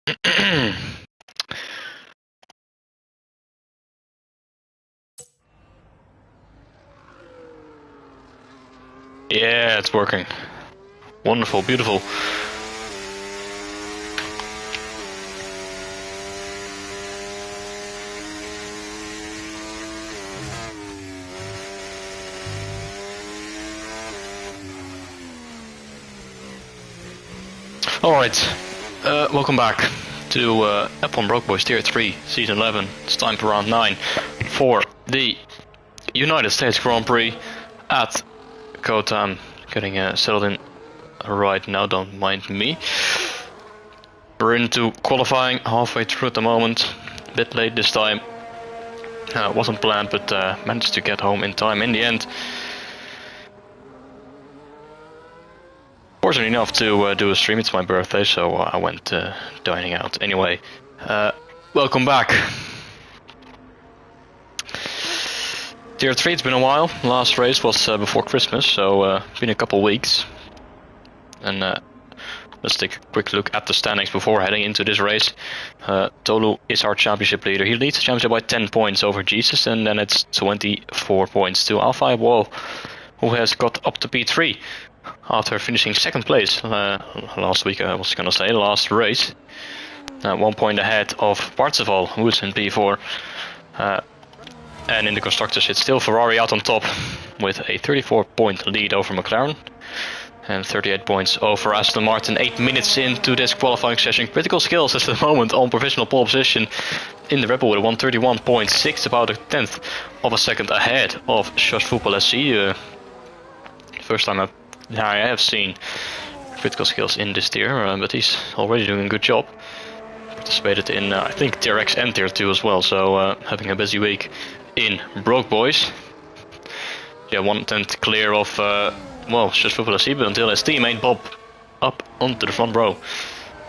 Yeah, it's working. Wonderful, beautiful. Alright, welcome back to F1 Broke Boys Tier 3, Season 11. It's time for round 9 for the United States Grand Prix at COTA. I'm getting settled in right now, don't mind me. We're into qualifying, halfway through at the moment. A bit late this time. Wasn't planned, but managed to get home in time in the end. Fortunate enough to do a stream. It's my birthday, so I went dining out. Anyway, welcome back. Tier 3, it's been a while. Last race was before Christmas, so been a couple weeks. And let's take a quick look at the standings before heading into this race. Tolu is our championship leader. He leads the championship by 10 points over Jesus, and then it's 24 points to Alpha Wall, who has got up to P3 after finishing second place last week. I was gonna say last race. 1 point ahead of Parzival, who is in P4. And in the constructors, it's still Ferrari out on top with a 34-point lead over McLaren. And 38 points over Aston Martin. 8 minutes into this qualifying session. Critical Skills is at the moment on provisional pole position in the Red Bull with a 131.6, about a tenth of a second ahead of Josh Football SC. First time I have seen Critical Skills in this tier, but he's already doing a good job. Participated in, I think, Tier X and Tier 2 as well, so having a busy week in Broke Boys. Yeah, 1/10 clear of, well, Josh Football SC, but until his teammate Bob up onto the front row.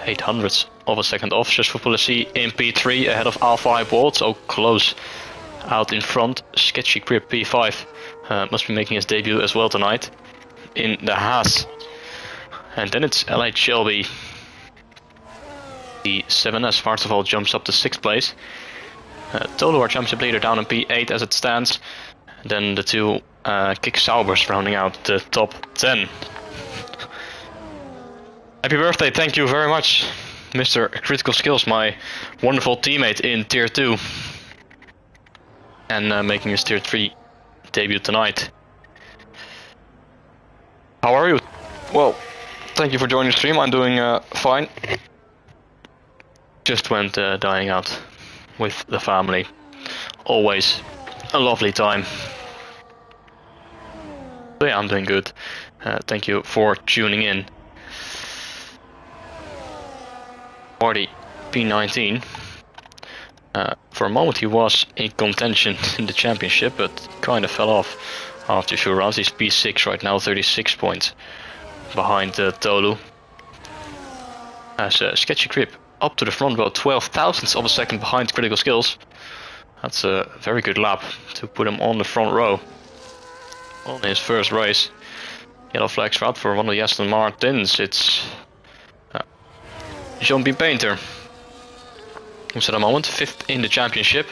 800ths of a second off. Josh Football SC in P3 ahead of Alpha Walt, so close out in front. Sketchy Grip P5 must be making his debut as well tonight in the Haas. And then it's LH Shelby. The 7S Parzival jumps up to 6th place. Tolu, our championship leader, down in P8 as it stands. And then the two Kick Saubers rounding out the top 10. Happy birthday, thank you very much, Mr. Critical Skills, my wonderful teammate in Tier 2. And making his Tier 3 debut tonight. How are you? Well, thank you for joining the stream. I'm doing fine. Just went dining out with the family. Always a lovely time. So yeah, I'm doing good. Thank you for tuning in. Marty P19. For a moment he was in contention in the championship, but kind of fell off after a few rounds. He's P6 right now, 36 points behind Tolu. As Sketchy Grip up to the front row, 12 thousandths of a second behind Critical Skills. That's a very good lap to put him on the front row on his first race. Yellow flags out for one of the Aston Martins. It's John B. Painter, who's at the moment 5th in the championship.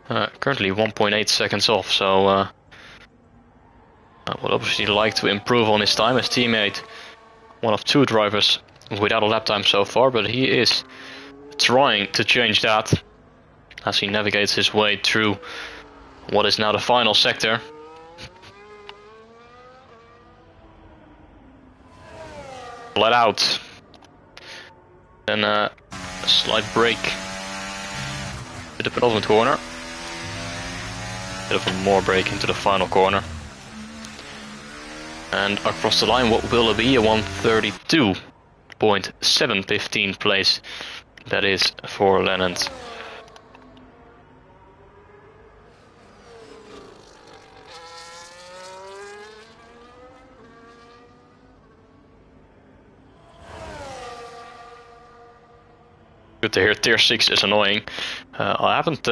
Currently 1.8 seconds off, so would obviously like to improve on his time. His teammate, one of 2 drivers without a lap time so far, but he is trying to change that as he navigates his way through what is now the final sector. Let out. Then a slight break to the penultimate corner. Bit of a more break into the final corner. And across the line, what will it be? A 132.715 place. That is for Lennant. Good to hear. Tier 6 is annoying. I haven't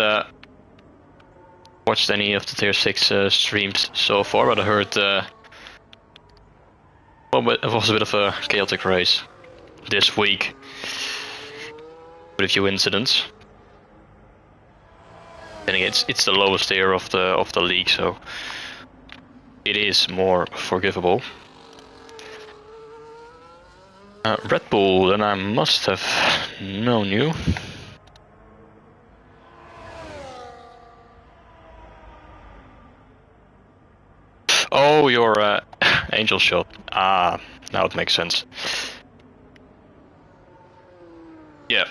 watched any of the Tier 6 streams so far, but I heard well, it was a bit of a chaotic race this week. with a few incidents. Then again, it's the lowest tier of the league, so it is more forgivable. Red Bull, then I must have known you. Oh, your angel shot. Ah, now it makes sense. Yeah,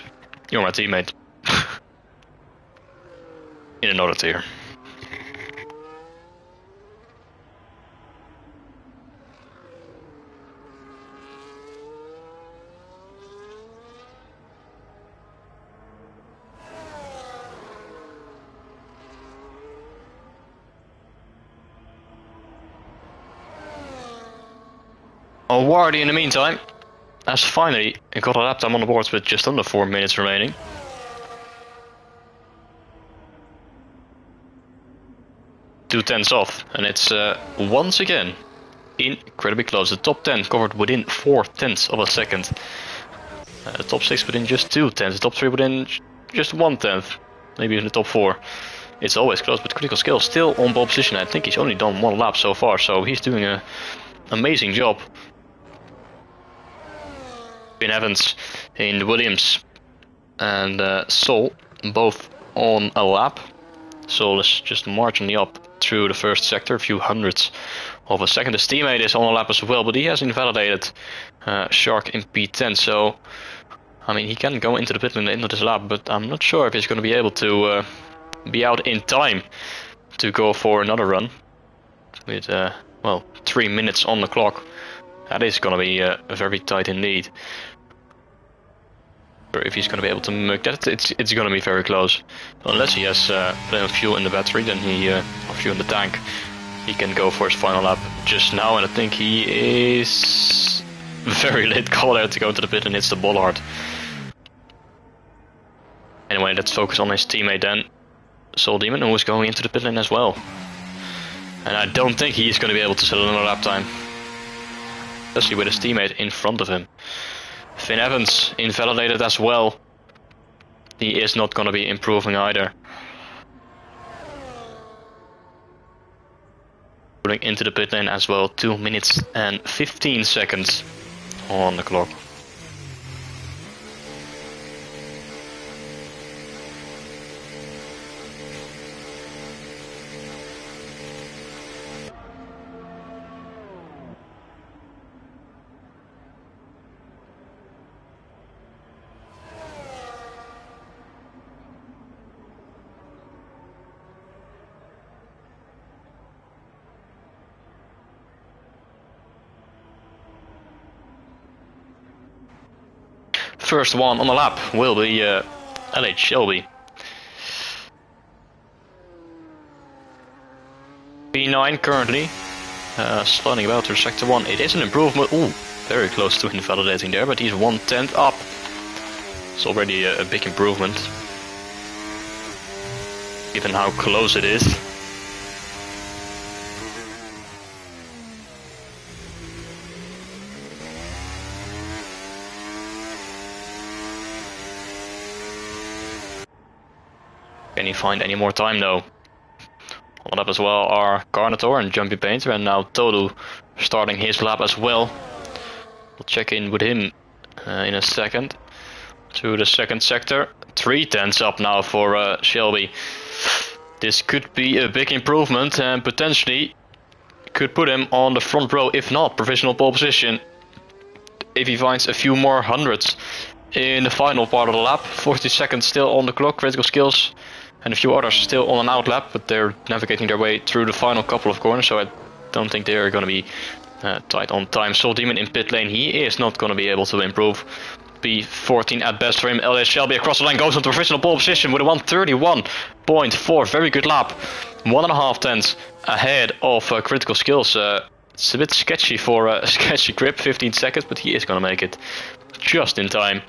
you're my teammate. In another tier. Wardy in the meantime has finally got a lap time on the boards with just under 4 minutes remaining. Two tenths off, and it's once again incredibly close. The top 10 covered within 4 tenths of a second. The top 6 within just 2 tenths. The top 3 within just 1 tenth. Maybe in the top 4. It's always close, but Critical Skill still on pole position. I think he's only done 1 lap so far, so he's doing an amazing job. Finn Evans in Williams and Sol both on a lap. Sol is just marginally up through the first sector, a few hundredths of a second. His teammate is on a lap as well, but he has invalidated Shark in P10, so I mean he can go into the pit lane into this lap, but I'm not sure if he's going to be able to be out in time to go for another run with well, 3 minutes on the clock. That is going to be very tight indeed. Or if he's going to be able to make that, it's going to be very close. Unless he has plenty of fuel in the battery, then or fuel in the tank, he can go for his final lap just now. And I think he is very late call out to go to the pit and hits the bollard. Anyway, let's focus on his teammate then, Soul Demon, who is going into the pit lane as well. And I don't think he is going to be able to settle another lap time, especially with his teammate in front of him. Finn Evans invalidated as well. He is not going to be improving either. Pulling into the pit lane as well, 2 minutes and 15 seconds on the clock. First one on the lap will be LH Shelby. P9 currently sliding about through sector 1. It is an improvement. Ooh, very close to invalidating there, but he's 1/10 up. It's already a big improvement, given how close it is. Can he find any more time though? On the lap as well are Carnator and Jumpy Painter, and now Tolu starting his lap as well. We'll check in with him in a second. To the second sector, 3 tenths up now for Shelby. This could be a big improvement and potentially could put him on the front row, if not provisional pole position, if he finds a few more hundreds in the final part of the lap. 40 seconds still on the clock. Critical Skills and a few others still on an out lap, but they're navigating their way through the final couple of corners, so I don't think they're going to be tight on time. Soul Demon in pit lane, he is not going to be able to improve. P14 at best for him. LS Shelby across the line goes into provisional pole position with a 1:31.4. Very good lap. 1.5 tenths ahead of Critical Skills. It's a bit sketchy for a sketchy grip, 15 seconds, but he is going to make it just in time.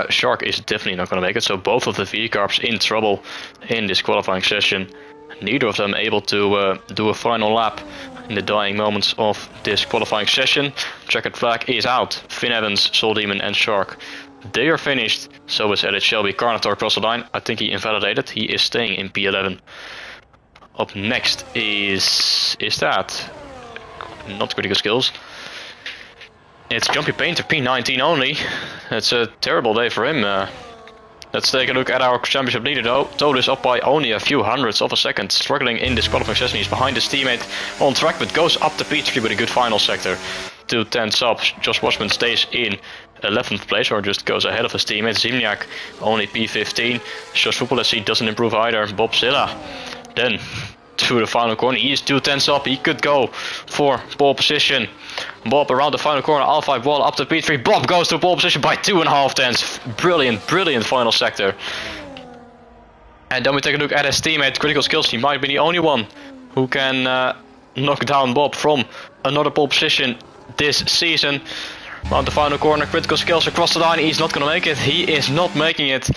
Shark is definitely not going to make it, so both of the V-Carps in trouble in this qualifying session. Neither of them able to do a final lap in the dying moments of this qualifying session. Checkered flag is out. Finn Evans, Soul Demon and Shark They are finished. So is Elliot Shelby. Carnator across the line. I think he invalidated. He is staying in P11. Up next is that not critical skills. It's Jumpy Painter P19 only. That's a terrible day for him. Let's take a look at our championship leader though. Toad is up by only a few hundredths of a second, struggling in this qualifying session. He's behind his teammate on track, but goes up to P3 with a good final sector. 2/10 up. Josh Watchman stays in 11th place, or just goes ahead of his teammate. Zimniak only P15. Josh Fupolesi doesn't improve either. Bob Silla then to the final corner. He is 2/10 up. He could go for pole position. Bob around the final corner. L5 wall up to P3. Bob goes to pole position by 2.5 tenths. Brilliant, brilliant final sector. And then we take a look at his teammate. Critical skills. He might be the only one who can knock down Bob from another pole position this season. Around the final corner. Critical skills across the line. He's not going to make it. He is not making it.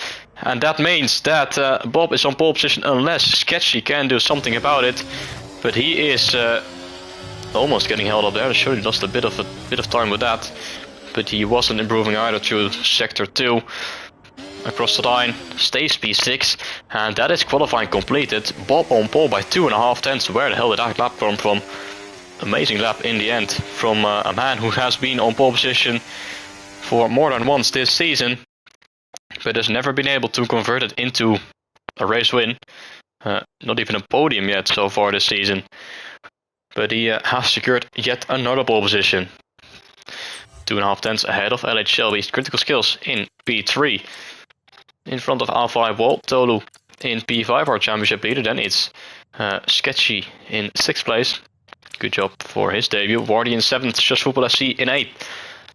And that means that Bob is on pole position unless Sketchy can do something about it. But he is almost getting held up there. Sure, he lost a bit of time with that. But he wasn't improving either through sector 2. Across the line, stays P6. And that is qualifying completed. Bob on pole by 2.5 tenths. Where the hell did that lap come from? Amazing lap in the end from a man who has been on pole position for more than once this season, but has never been able to convert it into a race win. Not even a podium yet so far this season. But he has secured yet another pole position. 2.5 tenths ahead of LH Shelby's critical skills in P3. In front of L5 Wall, Tolu in P5, our championship leader. Then it's Sketchy in 6th place. Good job for his debut. Wardy in 7th, Just Football FC in 8th.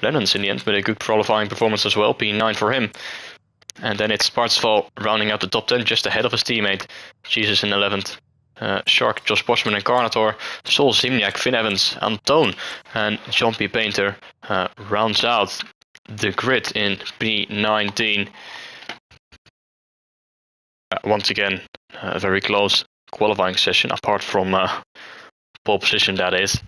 Lennon's in the end with a good qualifying performance as well, P9 for him. And then it's Spartsval rounding out the top 10 just ahead of his teammate. Jesus in 11th. Shark, Josh Boschman and Carnator. Sol Zimniak, Finn Evans, Antoon and Jumpy Painter rounds out the grid in P19. Once again, a very close qualifying session, apart from pole position that is.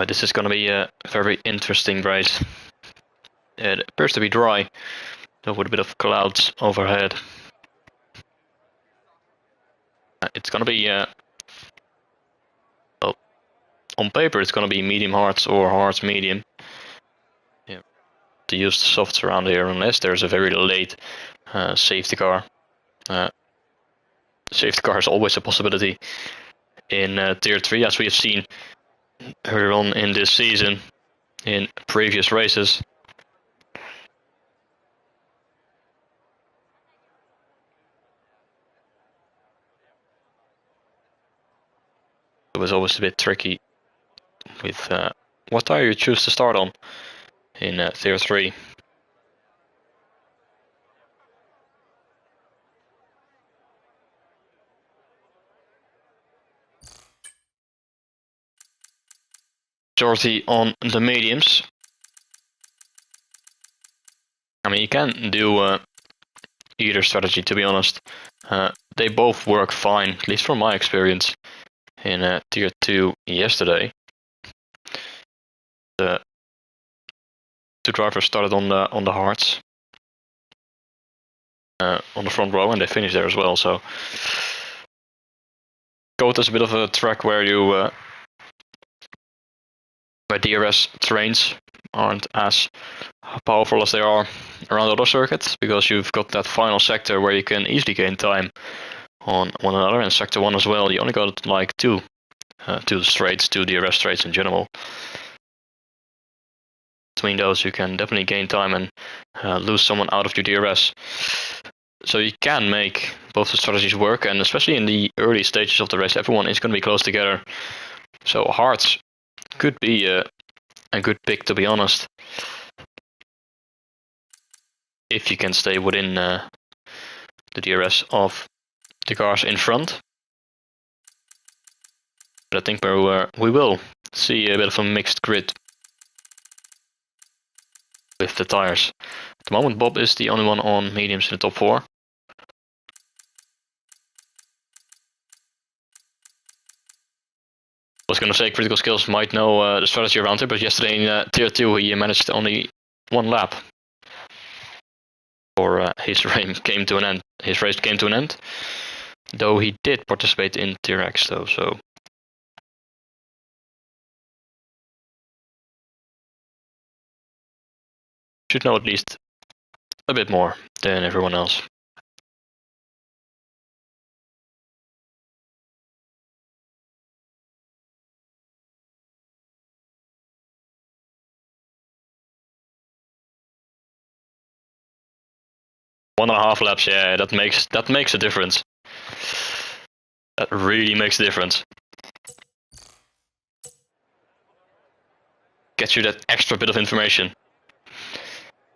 This is going to be a very interesting race. It appears to be dry, though with a bit of clouds overhead. It's going to be, well, on paper it's going to be medium hards or hards medium. Yeah. To use the softs around here unless there's a very late safety car. Safety car is always a possibility in Tier 3, as we have seen earlier on in this season in previous races. It was always a bit tricky with what tire you choose to start on in Tier 3. Majority on the mediums. I mean, you can do either strategy, to be honest. They both work fine, at least from my experience in Tier 2 yesterday. The two drivers started on the hards on the front row, and they finished there as well. So COTA is a bit of a track where you where DRS terrains aren't as powerful as they are around other circuits, because you've got that final sector where you can easily gain time on one another, and sector 1 as well. You only got like two straights, two DRS straights in general. Between those you can definitely gain time and lose someone out of your DRS. So you can make both the strategies work, and especially in the early stages of the race everyone is going to be close together. So hards could be a good pick, to be honest, if you can stay within the DRS of the cars in front. But I think we will see a bit of a mixed grid with the tires. At the moment, Bob is the only one on mediums in the top 4. I was gonna say Critical Skills might know the strategy around here, but yesterday in Tier 2 he managed only 1 lap. Or his race came to an end. Though he did participate in Tier X though, so. Should know at least a bit more than everyone else. One and a half laps, yeah, that makes a difference. That really makes a difference. Gets you that extra bit of information.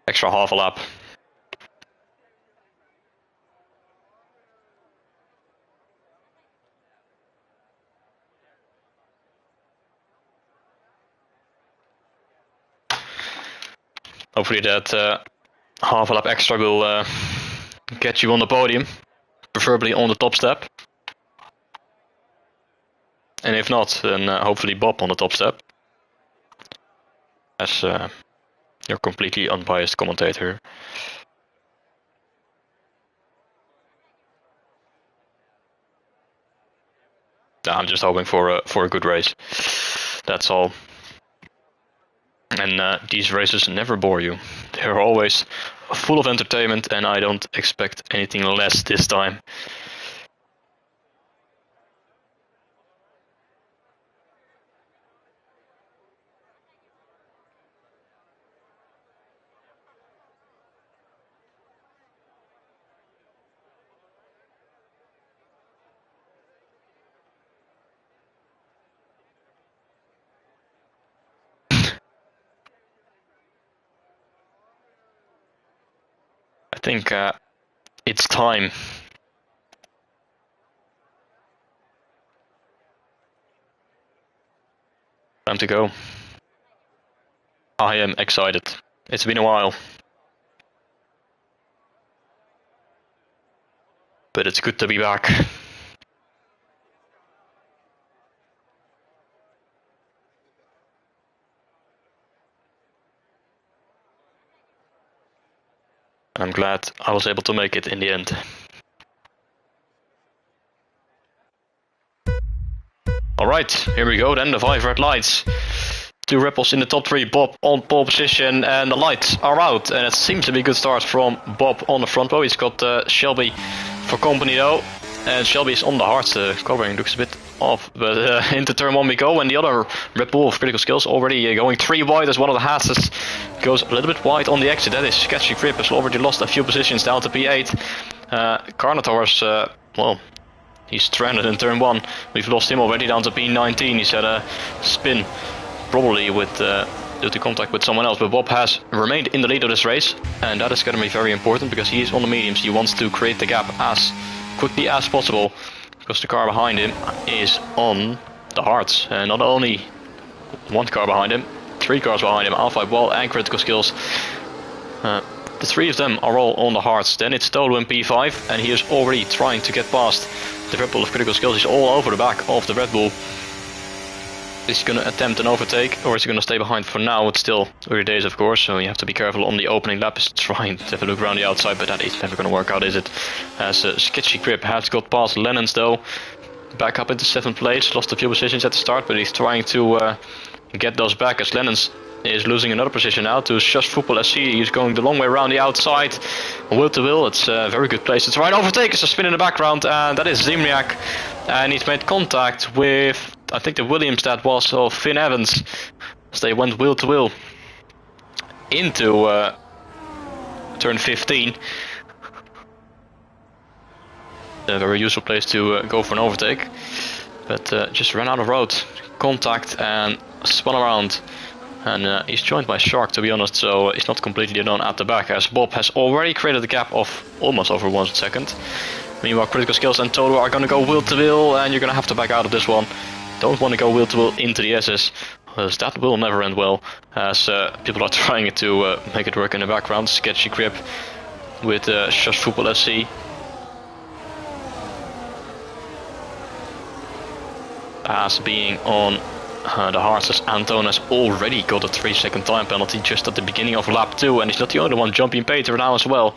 Extra half a lap. Hopefully that half a lap extra will get you on the podium, preferably on the top step. And if not, then hopefully Bob on the top step. As your completely unbiased commentator. I'm just hoping for a good race. That's all. And these races never bore you. They're always full of entertainment, and I don't expect anything less this time. I think it's time. Time to go. I am excited. It's been a while. But it's good to be back. And I'm glad I was able to make it in the end. Alright, here we go then, the 5 red lights. 2 Red Bulls in the top 3, Bob on pole position, and the lights are out. And it seems to be a good start from Bob on the front row. He's got Shelby for company though. And Shelby's on the hards, the covering looks a bit off. But into turn 1 we go, and the other Red Bull of Critical Skills already going 3 wide as one of the Hasses goes a little bit wide on the exit. That is Sketchy Grip, has already lost a few positions down to P8. Carnotaur's, well, he's stranded in turn 1. We've lost him already down to P19. He's had a spin, probably with due to contact with someone else. But Bob has remained in the lead of this race, and that is going to be very important because he is on the mediums. He wants to create the gap as quickly as possible because the car behind him is on the hards. And not only 1 car behind him, 3 cars behind him, Alpha, Wall and Critical Skills. The 3 of them are all on the hards. Then it's Toto in P5, and he is already trying to get past the Red Bull of Critical Skills. He's all over the back of the Red Bull. Is he going to attempt an overtake, or is he going to stay behind for now? It's still early days, of course, so you have to be careful on the opening lap. Is trying to have a look around the outside, but that is never going to work out, is it? As Sketchy Grip has got past Lennon's though. Back up into 7th place. Lost a few positions at the start, but he's trying to get those back as Lennon's is losing another position now to Just Football SC. He's going the long way around the outside. Wheel to wheel, it's a very good place to try and overtake. It's a spin in the background, and that is Zimniak. And he's made contact with, I think, the Williams that was of Finn Evans. So they went wheel to wheel into turn 15. A very useful place to go for an overtake. But just ran out of road. Contact and spun around. And he's joined by Shark, to be honest, so he's not completely alone at the back, as Bob has already created a gap of almost over 1 second. Meanwhile, Critical Skills and Toto are going to go wheel to wheel, and you're going to have to back out of this one. Don't want to go wheel to wheel into the S's. as that will never end well, as people are trying to make it work in the background. Sketchy grip with Just Football SC. As being on the hards, as Anton has already got a 3-second time penalty just at the beginning of lap 2, and he's not the only one jumping Peter now as well,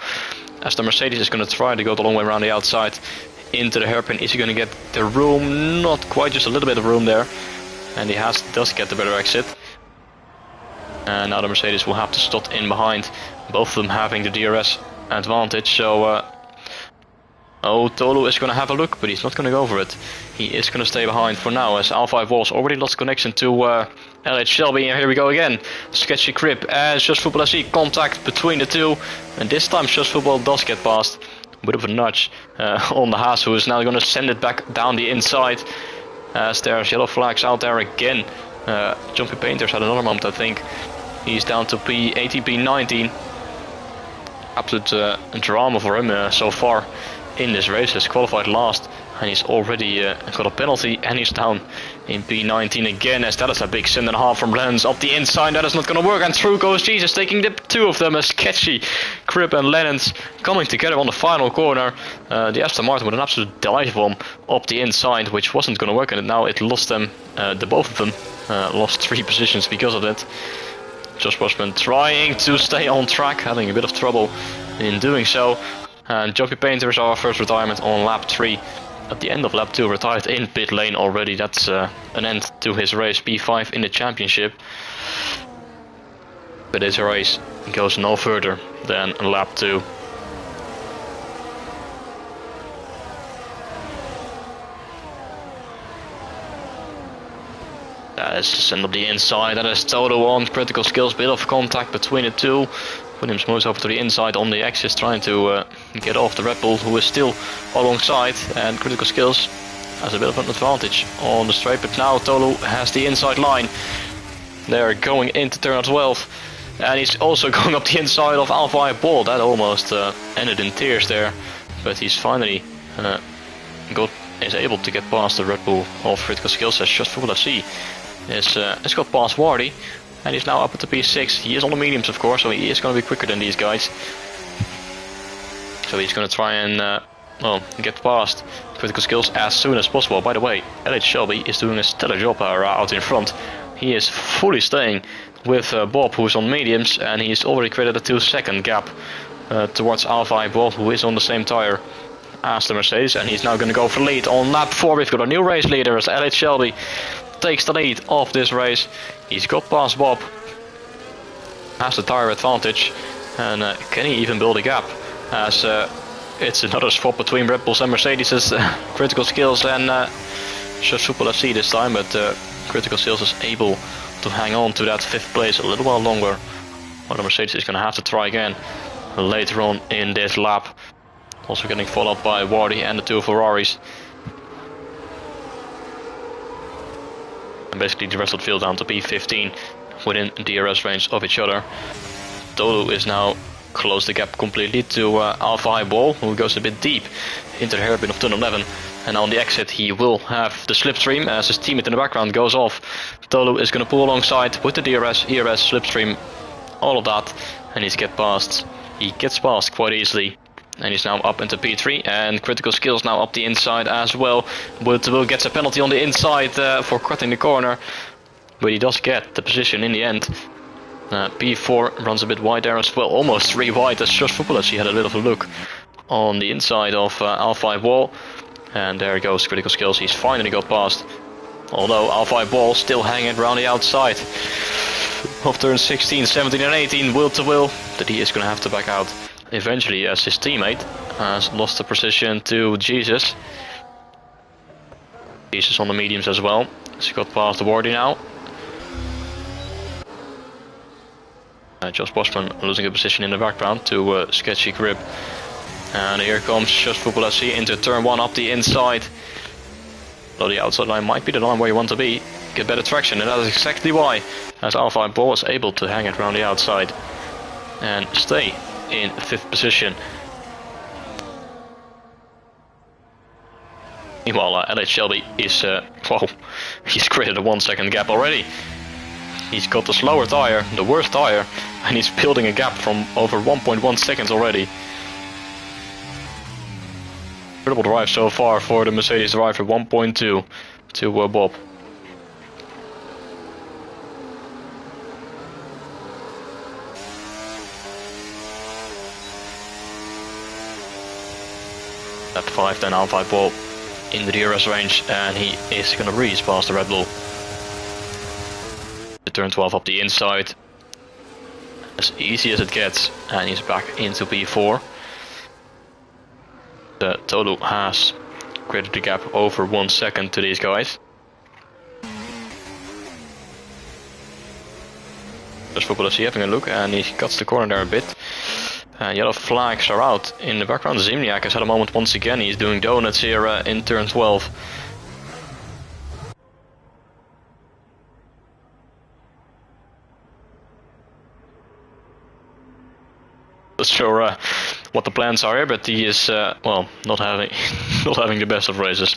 as the Mercedes is going to try to go the long way around the outside into the hairpin. Is he going to get the room? Not quite, just a little bit of room there, and he does get the better exit. And now the Mercedes will have to stop in behind, both of them having the DRS advantage. So Tolu is going to have a look, but he's not going to go for it. He is going to stay behind for now, as Alpha Walls already lost connection to LH Shelby. And here we go again. Sketchy grip as Just Football SC, contact between the two. And this time Just Football does get past. A bit of a nudge on the Haas, who is now going to send it back down the inside. As there's yellow flags out there again. Jumpy Painters had another moment, I think. He's down to P18, P19. Absolute drama for him so far in this race. Has qualified last, and he's already got a penalty, and he's down in P19 again, as that is a big send and a half from Lens up the inside. That is not going to work, and through goes Jesus, taking the two of them, as Sketchy, Crib and Lennon's coming together on the final corner. The Aston Martin with an absolute dive bomb up the inside, which wasn't going to work, and now it lost them, the both of them lost 3 positions because of it. Josh Bushman trying to stay on track, having a bit of trouble in doing so. And Jumpy Painters, our first retirement on lap 3. At the end of lap 2, retired in pit lane already. That's an end to his race, P5 in the championship. But his race goes no further than lap 2. That is send up the inside. That is Toto on critical skills, bit of contact between the two. Williams moves over to the inside on the axis, trying to get off the Red Bull, who is still alongside, and critical skills has a bit of an advantage on the straight, but now Tolu has the inside line. They're going into turn 12, and he's also going up the inside of Alpha Ball. That almost ended in tears there, but he's finally is able to get past the Red Bull of critical skills, as Just Football SC has got past Wardy. And he's now up at the P6. He is on the mediums, of course, so he is going to be quicker than these guys. So he's going to try and get past critical skills as soon as possible. By the way, LH Shelby is doing a stellar job out in front. He is fully staying with Bob, who's on mediums, and he's already created a 2-second gap towards Alpha Bob, who is on the same tire as the Mercedes, and he's now going to go for lead on lap 4. We've got a new race leader as LH Shelby takes the lead of this race. He's got past Bob, has the tire advantage, and can he even build a gap, as it's another swap between Red Bulls and Mercedes' critical skills and Just Football SC this time, but critical skills is able to hang on to that 5th place a little while longer, while the Mercedes is going to have to try again later on in this lap. Also getting followed by Wardy and the 2 Ferraris. And basically the rest of the field down to P15 within DRS range of each other. Tolu is now closed the gap completely to Alpha Highball, who goes a bit deep into the hairpin of turn 11. And on the exit he will have the slipstream as his teammate in the background goes off. Tolu is going to pull alongside with the DRS, ERS, slipstream, all of that. And he gets past quite easily. And he's now up into P3, and critical skills now up the inside as well. Will gets a penalty on the inside for cutting the corner, but he does get the position in the end. P4 runs a bit wide there as well, almost 3 wide as Just Football. He had a little look on the inside of Alpha Wall, and there goes critical skills. He's finally got past, although Alpha Wall still hanging around the outside of turn 16, 17 and 18, will to will, that he is going to have to back out eventually, as his teammate has lost the position to Jesus. Jesus on the mediums as well. He's got past the Wardy now. Josh Bosman losing a position in the background to Sketchy Grip. And here comes Just Football SC into turn 1 up the inside. Though the outside line might be the line where you want to be. Get better traction, and that is exactly why, as Alpha Ball was able to hang it around the outside and stay in 5th position. Meanwhile, LH Shelby is, he's created a 1-second gap already. He's got the slower tire, the worst tire, and he's building a gap from over 1.1 seconds already. Incredible drive so far for the Mercedes driver, 1.2 to Bob. At 5 then Alpha Bob in the DRS range, and he is gonna breeze past the Red Bull. The turn 12 up the inside, as easy as it gets, and he's back into P4. The Tolu has created the gap over 1 second to these guys. Just Football FC having a look, and he cuts the corner there a bit. Yellow flags are out. In the background, Zimniak has had a moment once again. He's doing donuts here in turn 12. Not sure what the plans are here, but he is well, not having not having the best of races.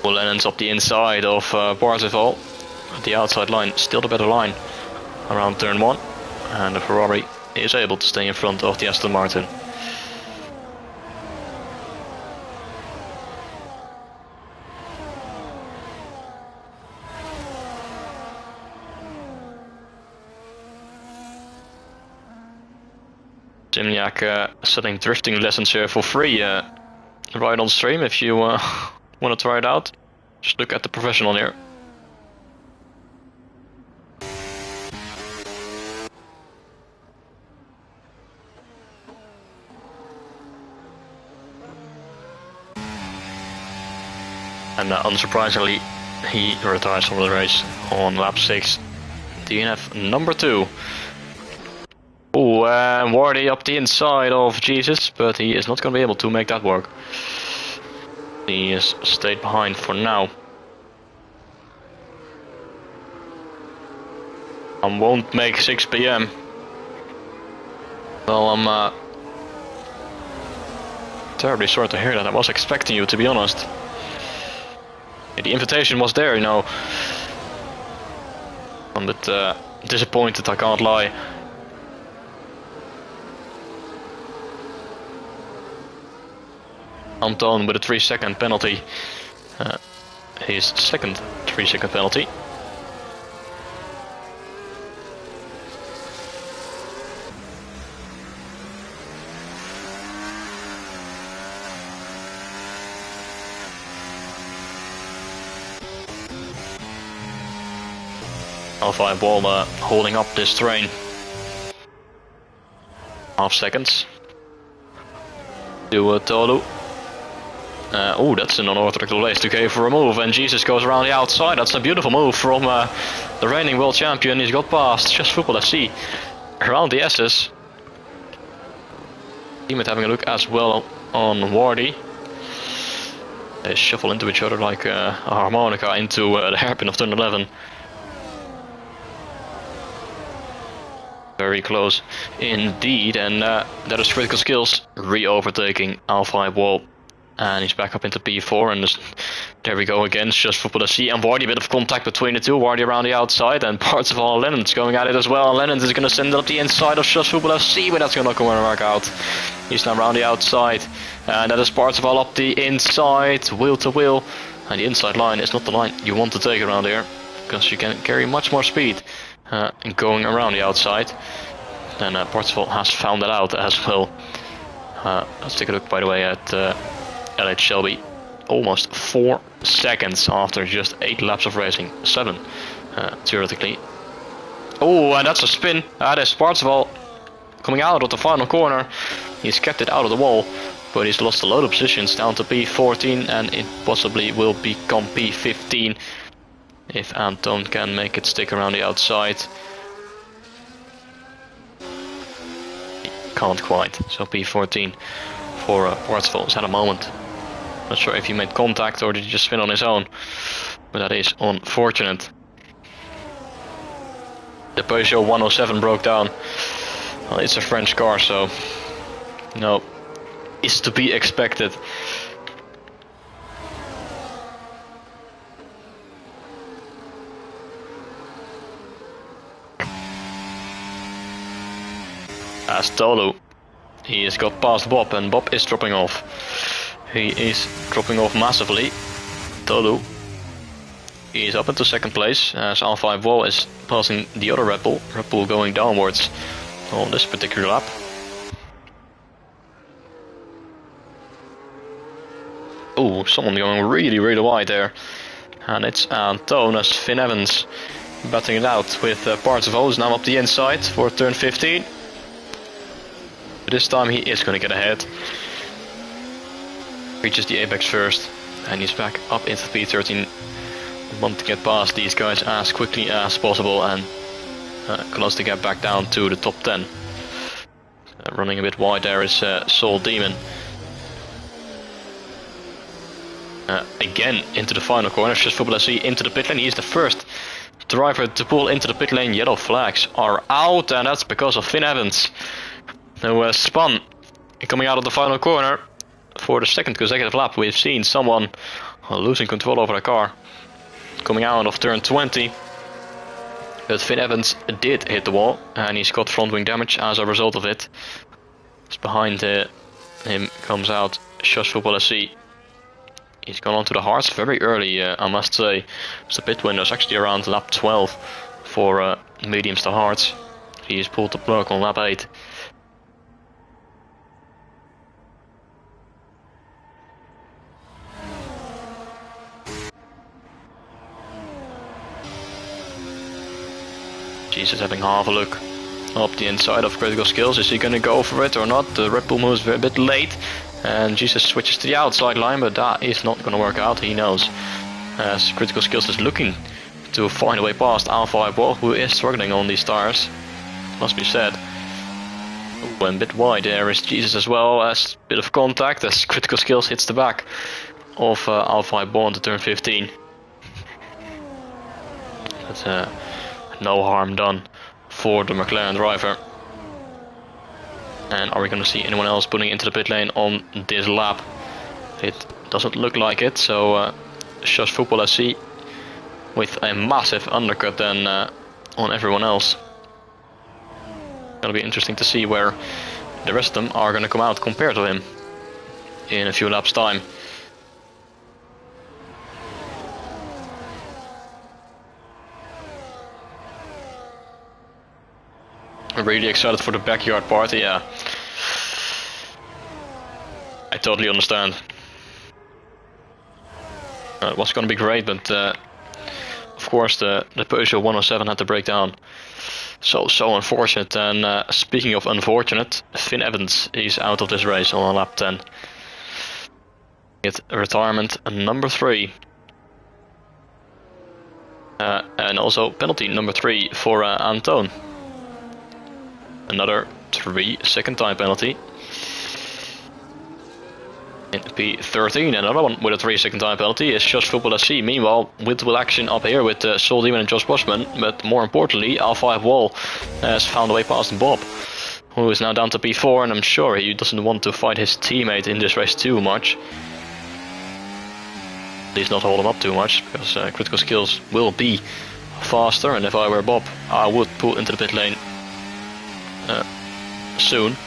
Well, Lennon's up the inside of Parzival. The outside line, still the better line around turn 1, and the Ferrari is able to stay in front of the Aston Martin. Zimniak setting drifting lessons here for free right on stream if you want to try it out. Just look at the professional here. And unsurprisingly, he retires from the race on lap 6. DNF number 2. Oh, Wardy up the inside of Jesus, but he is not going to be able to make that work. He is stayed behind for now. I won't make 6 PM. Well, I'm terribly sorry to hear that. I was expecting you, to be honest. The invitation was there, you know. I'm a bit disappointed, I can't lie. Anton with a 3-second penalty. His second 3-second penalty. Alpha Ball holding up this train. Half seconds. To Tolu. Oh, that's an unorthodox place to go for a move, and Jesus goes around the outside. That's a beautiful move from the reigning world champion. He's got past Just Football FC around the S's. Teammate having a look as well on Wardy. They shuffle into each other like a harmonica into the hairpin of turn 11. Very close indeed, and that is Critical Skills re-overtaking Alpha Wall. And he's back up into P4, and there we go again, Just Football FC and Wardy. A bit of contact between the two. Wardy around the outside, and parts of all Lennon's going at it as well. And Lennon is going to send it up the inside of Just Football FC, but that's not going to work out. He's now around the outside, and that is parts of all up the inside, wheel to wheel. And the inside line is not the line you want to take around here, because you can carry much more speed going around the outside. And Parzival has found that out as well. Let's take a look, by the way, at LH Shelby. Almost 4 seconds after just 8 laps of racing. 7, theoretically. Oh, and that's a spin. That is Parzival coming out of the final corner. He's kept it out of the wall, but he's lost a lot of positions down to P14, and it possibly will become P15 if Anton can make it stick around the outside. Can't quite, so P14 for Parzival. He's had a moment. Not sure if he made contact or did he just spin on his own, but that is unfortunate. The Peugeot 107 broke down. Well, it's a French car, so no, is to be expected. As Tolu, he has got past Bob, and Bob is dropping off. He is dropping off massively. Tolu, he is up into second place as R5 Wall is passing the other Red Bull. Red Bull going downwards on this particular lap. Oh, someone going really wide there. And it's Anton as Finn Evans batting it out with parts of hose now up the inside for turn 15. This time he is going to get ahead. Reaches the apex first and he's back up into P13. Want to get past these guys as quickly as possible and close to get back down to the top 10. Running a bit wide there is Soul Demon. Again into the final corner. Just Football SC into the pit lane. He is the first driver to pull into the pit lane. Yellow flags are out, and that's because of Finn Evans, who spun coming out of the final corner for the second consecutive lap. We've seen someone losing control over the car coming out of turn 20. But Finn Evans did hit the wall and he's got front wing damage as a result of it. Just behind him comes out Shush Football SC. He's gone onto the hards very early, I must say. So the pit window is actually around lap 12 for mediums to hards. He's pulled the plug on lap 8. Jesus having half a look up the inside of Critical Skills. Is he going to go for it or not? The Red Bull moves a bit late. And Jesus switches to the outside line, but that is not going to work out, he knows. As Critical Skills is looking to find a way past Alpha Wall, who is struggling on these tires, must be said. Ooh, and a bit wide there is Jesus as well, as a bit of contact as Critical Skills hits the back of Alpha Wall into turn 15. But no harm done for the McLaren driver. And are we going to see anyone else putting into the pit lane on this lap? It doesn't look like it, so Shush Football SC with a massive undercut then on everyone else. It'll be interesting to see where the rest of them are going to come out compared to him in a few laps time. Really excited for the backyard party, yeah. I totally understand. It was going to be great, but of course the Peugeot 107 had to break down. So unfortunate. And speaking of unfortunate, Finn Evans is out of this race on lap 10. Get retirement number 3. And also penalty number 3 for Anton. Another 3-second time penalty. In P13, another one with a 3-second time penalty is Just Football SC. Meanwhile, with action up here with Soul Demon and Josh Bushman, but more importantly, R5 Wall has found a way past Bob, who is now down to P4, and I'm sure he doesn't want to fight his teammate in this race too much. At least not hold him up too much, because Critical Skills will be faster, and if I were Bob, I would pull into the pit lane soon.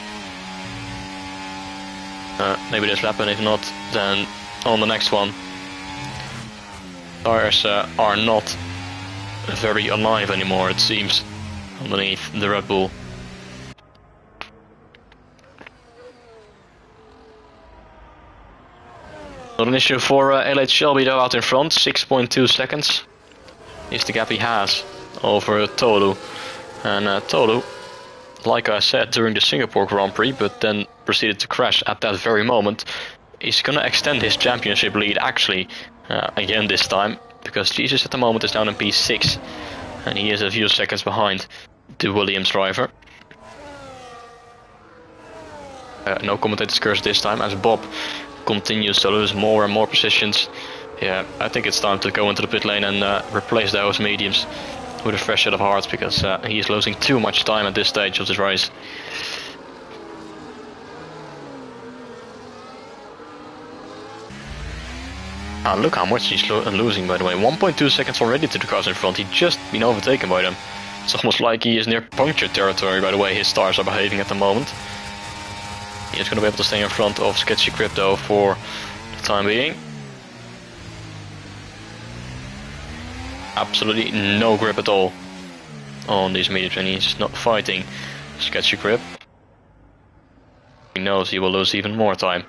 Maybe this lap, and if not, then on the next one. Tires are not very alive anymore, it seems, underneath the Red Bull. Not an issue for LH Shelby though out in front. 6.2 seconds is the gap he has over Tolu. And Tolu, like I said during the Singapore Grand Prix, but then proceeded to crash at that very moment, is going to extend his championship lead actually again this time, because Jesus at the moment is down in P6 and he is a few seconds behind the Williams driver. No commentator's curse this time as Bob continues to lose more and more positions. Yeah, I think it's time to go into the pit lane and replace those mediums with a fresh set of hards, because he is losing too much time at this stage of this race. Ah, look how much he's losing, by the way. 1.2 seconds already to the cars in front. He's just been overtaken by them. It's almost like he is near puncture territory, by the way his tires are behaving at the moment. He is going to be able to stay in front of Sketchy Crypto for the time being. Absolutely no grip at all on these mediums, and he's not fighting Sketchy Grip. He knows he will lose even more time.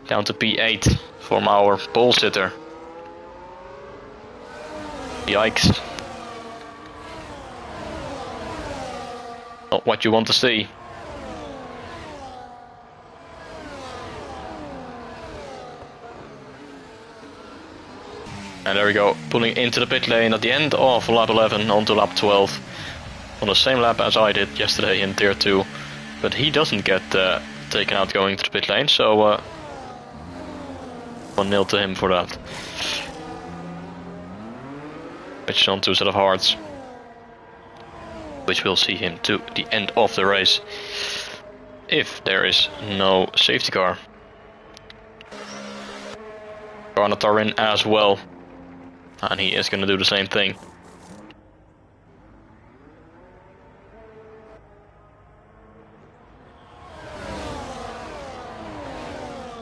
Down to P8 from our pole sitter. Yikes. Not what you want to see. And there we go, pulling into the pit lane at the end of lap 11 onto lap 12. On the same lap as I did yesterday in tier 2. But he doesn't get taken out going to the pit lane, so 1-0 to him for that. Which is on 2 set of hearts. Which will see him to the end of the race. If there is no safety car. Garnet are in as well. And he is going to do the same thing.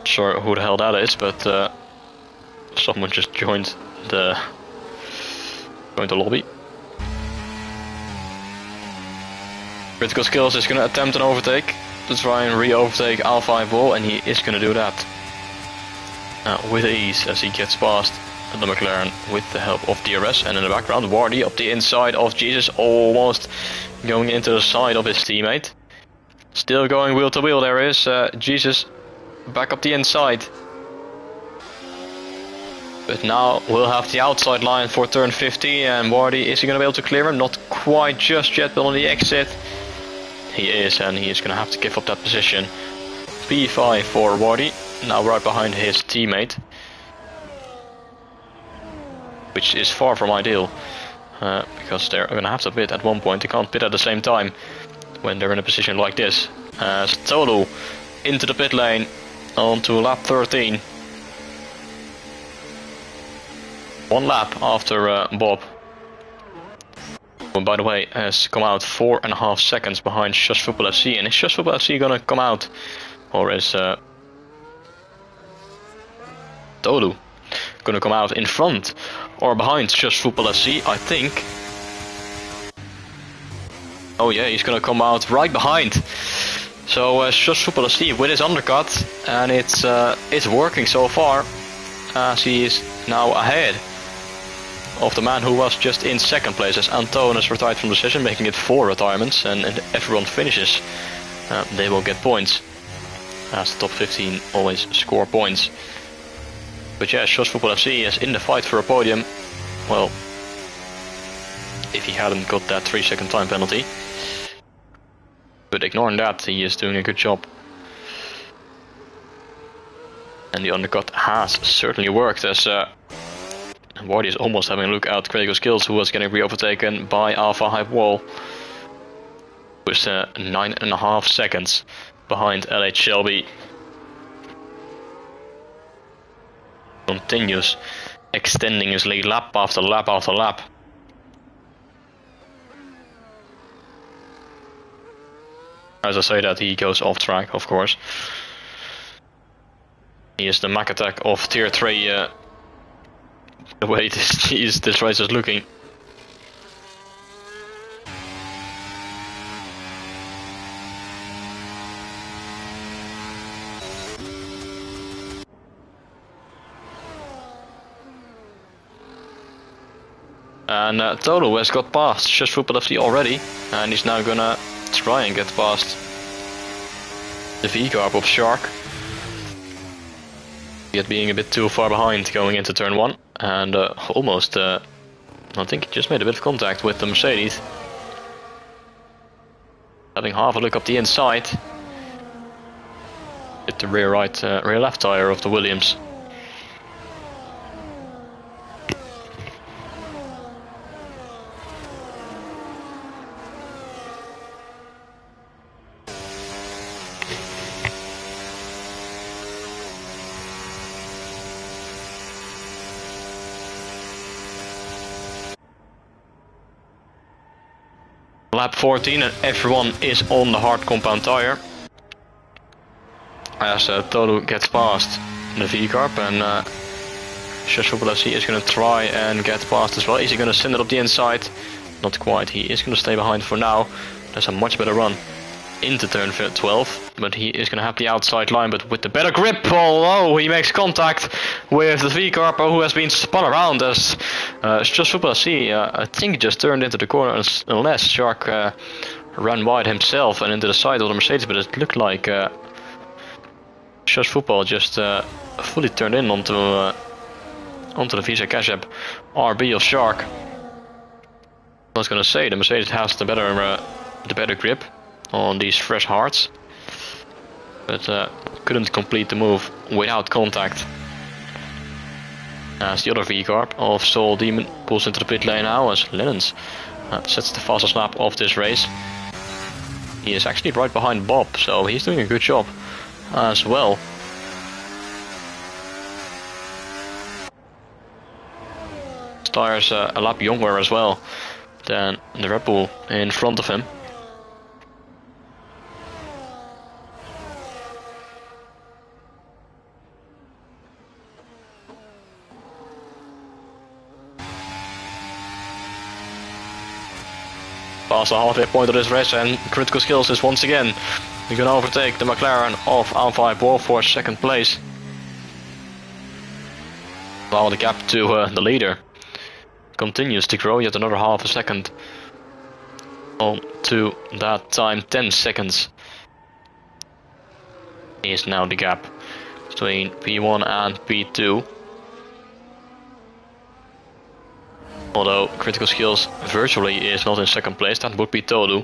Sure who the hell that is, but someone just joined the lobby. Critical Skills is going to attempt an overtake to try and re-overtake Alpha Ball, and he is going to do that with ease as he gets past the McLaren with the help of DRS. And in the background, Wardy up the inside of Jesus, almost going into the side of his teammate. Still going wheel to wheel. There is Jesus back up the inside. But now we'll have the outside line for turn 50, and Wardy, is he going to be able to clear him? Not quite just yet, but on the exit he is, and he is going to have to give up that position. P5 for Wardy, now right behind his teammate. Which is far from ideal, because they're going to have to pit at one point. They can't pit at the same time when they're in a position like this. As Tolu into the pit lane onto lap 13. 1 lap after Bob. Who, by the way, has come out 4.5 seconds behind Shush Football FC. And is Shush Football FC going to come out? Or is Tolu going to come out in front or behind Just Football FC? I think. Oh yeah, he's going to come out right behind. So Just Football FC with his undercut, and it's working so far, as he is now ahead of the man who was just in second place, as Anton has retired from the session, making it 4 retirements, and if everyone finishes, they will get points, as the top 15 always score points. But yeah, Shots Football FC is in the fight for a podium. Well, if he hadn't got that 3-second time penalty. But ignoring that, he is doing a good job. And the undercut has certainly worked, as Wardy is almost having a look at Critical Skills, who was getting re-overtaken by Alpha Hype Wall. With 9.5 seconds behind LH Shelby. Continues extending his lead lap after lap after lap. As I say that, he goes off track, of course. He is the Mac Attack of tier 3, the way this race is looking. And Tolu has got past Just Football FC already, and he's now gonna try and get past the V-Carb of Shark. Yet being a bit too far behind going into turn 1, and almost, I think he just made a bit of contact with the Mercedes. Having half a look up the inside. Hit the rear left tire of the Williams. Lap 14 and everyone is on the hard compound tire. As Tolu gets past the V-Carb and S11 is going to try and get past as well. Is he going to send it up the inside? Not quite, he is going to stay behind for now. There's a much better run into turn 12, but he is going to have the outside line, but with the better grip. Oh, he makes contact with the V-Carb who has been spun around as S11 I think just turned into the corner unless Shark ran wide himself and into the side of the Mercedes, but it looked like S11 just fully turned in onto the Visa Cash App RB of Shark. I was going to say the Mercedes has the better grip on these fresh hards, but couldn't complete the move without contact. As the other V-Carb of Soul Demon pulls into the pit lane now, as Lennons sets the fastest lap of this race. He is actually right behind Bob, so he's doing a good job as well. His tires a lap younger as well than the Red Bull in front of him. Past the halfway point of this race, and Critical Skills is once again going to overtake the McLaren of Alpha Ball for second place, while the gap to the leader continues to grow yet another half a second on to that time. 10 seconds is now the gap between P1 and P2. Although Critical Skills virtually is not in second place, that would be Tolu.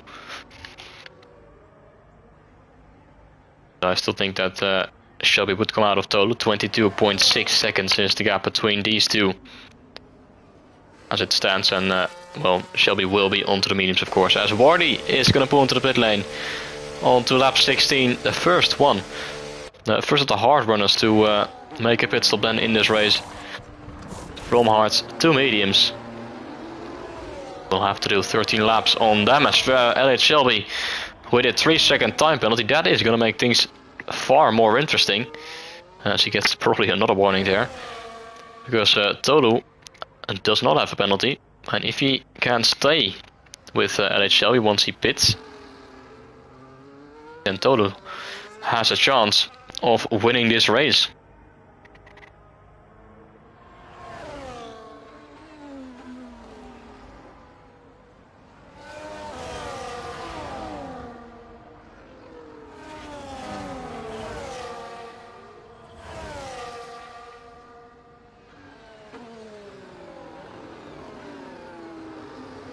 I still think that Shelby would come out of Tolu. 22.6 seconds is the gap between these two as it stands, and well, Shelby will be onto the mediums of course, as Wardy is going to pull into the pit lane onto lap 16, the first one. The first of the hard runners to make a pit stop then in this race. From hards to mediums. We'll have to do 13 laps on them as Elliot Shelby with a 3-second time penalty. That is going to make things far more interesting, as he gets probably another warning there, because Tolu does not have a penalty, and if he can stay with Elliot Shelby once he pits, then Tolu has a chance of winning this race.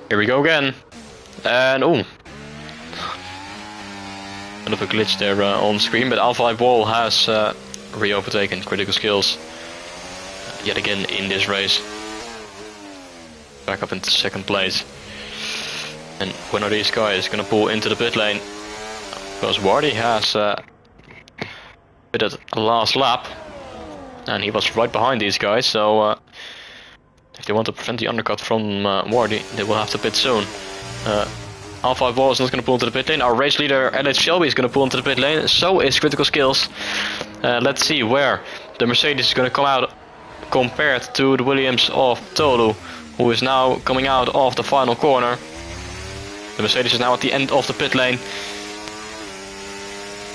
Here we go again, and oh, bit of a glitch there on screen, but Alpha Wall has re-overtaken Critical Skills yet again in this race, back up into second place. And one of these guys is going to pull into the pit lane, because Wardy has pitted a last lap, and he was right behind these guys, so if they want to prevent the undercut from Wardy, they will have to pit soon. Alpha Wall is not going to pull into the pit lane. Our race leader Elliot Shelby is going to pull into the pit lane. So is Critical Skills. Let's see where the Mercedes is going to come out compared to the Williams of Tolu, who is now coming out of the final corner. The Mercedes is now at the end of the pit lane.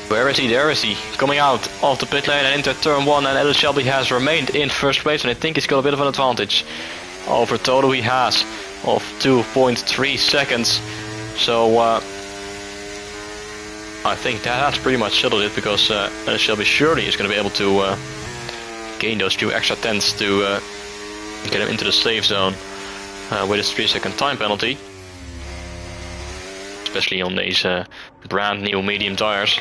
Where is he? There is he, coming out of the pit lane and into turn 1, and Elliot Shelby has remained in first place, and I think he's got a bit of an advantage over Tolu. He has of 2.3 seconds, so I think that's pretty much settled it, because Elliot Shelby surely is going to be able to gain those few extra tenths to get him into the safe zone with his 3-second time penalty, especially on these brand new medium tires.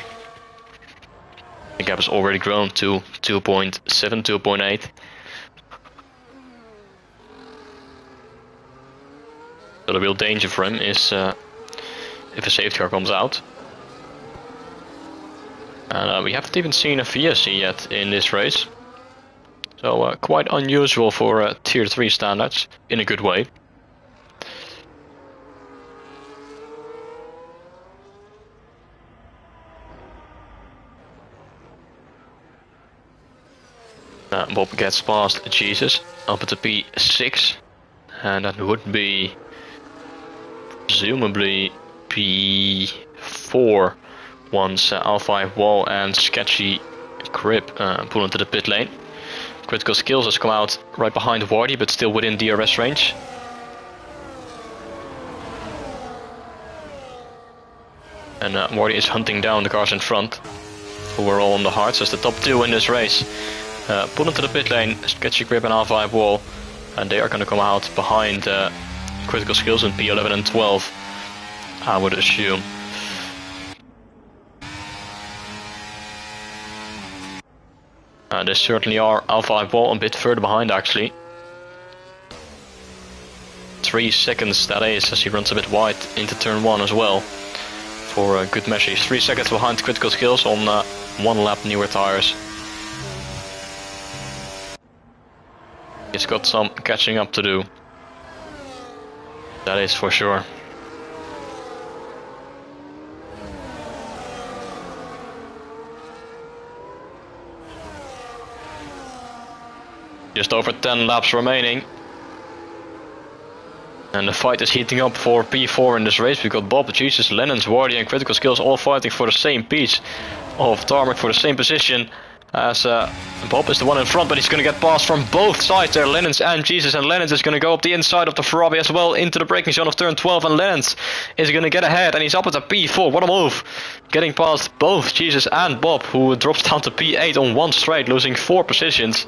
The gap has already grown to 2.7, 2.8. So the real danger for him is if a safety car comes out. And we haven't even seen a VSC yet in this race. So quite unusual for tier 3 standards, in a good way. Bob gets past Jesus up to P6, and that would be presumably P4 once Alpha Wall and Sketchy Grip pull into the pit lane. Critical Skills has come out right behind Wardy, but still within DRS range. And Wardy is hunting down the cars in front, who are all on the hards as the top two in this race. Pull into the pit lane, Sketchy Grip and Alpha Wall, and they are going to come out behind Critical Skills in P11 and 12, I would assume. They certainly are. Alpha Wall a bit further behind actually. 3 seconds that is, as he runs a bit wide into turn 1 as well. For a good measure, he's 3 seconds behind Critical Skills on 1 lap newer tires. He's got some catching up to do. That is for sure. Just over 10 laps remaining. And the fight is heating up for P4 in this race. We've got Bob, Jesus, Lennon's, Wardy and Critical Skills all fighting for the same piece of tarmac, for the same position. As Bob is the one in front, but he's going to get passed from both sides there, Lennons and Jesus. And Lennons is going to go up the inside of the Ferrari as well into the braking zone of turn 12. And Lennons is going to get ahead, and he's up at the P4. What a move! Getting past both Jesus and Bob, who drops down to P8 on one straight, losing 4 positions.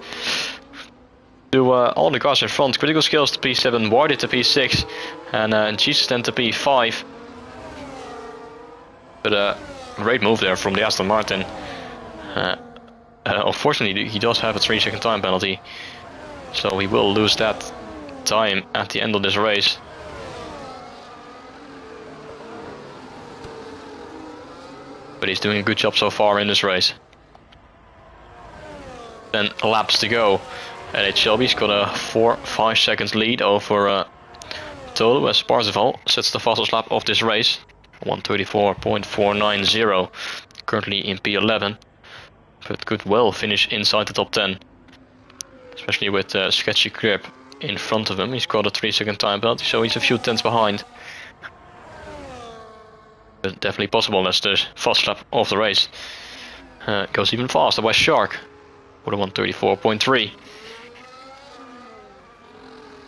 To all the cars in front. Critical Skills to P7, Wardy to P6, and Jesus then to P5. But great move there from the Aston Martin. Unfortunately, he does have a 3-second time penalty, so he will lose that time at the end of this race. But he's doing a good job so far in this race. Then laps to go. And Shelby's got a 4-5 seconds lead over Tolu as Parzival sets the fastest lap of this race. 1:34.490, currently in P11. But could well finish inside the top 10. Especially with Sketchy Grip in front of him. He's got a 3-second time penalty, so he's a few tenths behind. But definitely possible as the fast lap of the race goes even faster by Shark with a 1:34.3.